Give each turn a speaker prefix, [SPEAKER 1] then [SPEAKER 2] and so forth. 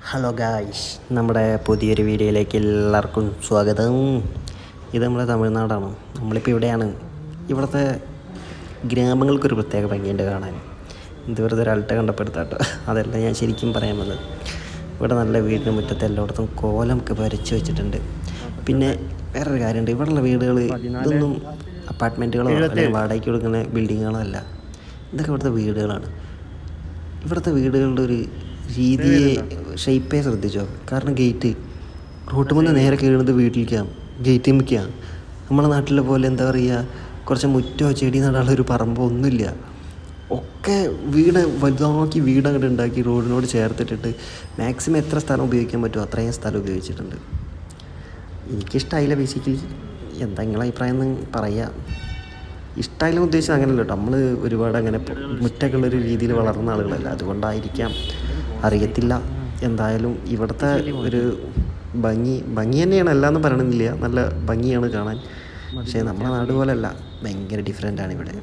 [SPEAKER 1] Hello guys, നമ്മുടെ പുതിയൊരു വീഡിയോയിലേക്ക് എല്ലാവർക്കും സ്വാഗതം. ഇത് നമ്മുടെ തമിഴ്നാടാണ്. നമ്മളിപ്പോൾ ഇവിടെയാണ്. ഇവിടുത്തെ ഗ്രാമങ്ങൾക്കൊരു പ്രത്യേക ഭംഗിയുണ്ട് കാണാൻ. ഇത് വെറുതെ ഒരാളുടെ കണ്ടപ്പെടുത്താട്ടോ, അതല്ല ഞാൻ ശരിക്കും പറയാൻ വന്നത്. ഇവിടെ നല്ല വീടിന് മുറ്റത്ത് എല്ലായിടത്തും കോലമൊക്കെ വരച്ച് വെച്ചിട്ടുണ്ട്. പിന്നെ വേറൊരു കാര്യമുണ്ട്, ഇവിടെയുള്ള വീടുകൾ ഇതൊന്നും അപ്പാർട്ട്മെൻറ്റുകളോ അല്ലെങ്കിൽ വാടകയ്ക്ക് കൊടുക്കുന്ന ബിൽഡിങ്ങുകളോ അല്ല. ഇതൊക്കെ ഇവിടുത്തെ വീടുകളാണ്. ഇവിടുത്തെ വീടുകളുടെ ഒരു രീതിയെ ഷെയ്പ്പേ ശ്രദ്ധിച്ചോ. കാരണം റോട്ട് മുന്നേ നേരെ കയറുന്നത് വീട്ടിലേക്കാണ്, ഗേറ്റ് മിക്കാണ്. നമ്മുടെ നാട്ടിലെ പോലെ എന്താ പറയുക, കുറച്ച് മുറ്റോ ചെടി നടാനുള്ള ഒരു പറമ്പോ ഒന്നുമില്ല. ഒക്കെ വലുതാക്കി വീട് അങ്ങോട്ട് ഉണ്ടാക്കി റോഡിനോട് ചേർത്തിട്ടിട്ട് മാക്സിമം എത്ര സ്ഥലം ഉപയോഗിക്കാൻ പറ്റുമോ അത്രയും സ്ഥലം ഉപയോഗിച്ചിട്ടുണ്ട്. എനിക്കിഷ്ടമായില്ല ബേസിക്കലി. എന്താ നിങ്ങളെ അഭിപ്രായം എന്ന് പറയുക. ഇഷ്ടമായാലും ഉദ്ദേശിച്ചത് അങ്ങനെയല്ല കേട്ടോ. നമ്മൾ ഒരുപാട് അങ്ങനെ മുറ്റൊക്കെ ഉള്ളൊരു രീതിയിൽ വളർന്ന ആളുകളല്ല, അതുകൊണ്ടായിരിക്കാം, അറിയത്തില്ല. എന്തായാലും ഇവിടുത്തെ ഒരു ഭംഗി തന്നെയാണ്, അല്ലാന്ന് പറയണമെന്നില്ല, നല്ല ഭംഗിയാണ് കാണാൻ. പക്ഷേ നമ്മുടെ നാട് പോലെയല്ല, ഭയങ്കര ഡിഫറെൻ്റാണ് ഇവിടെ.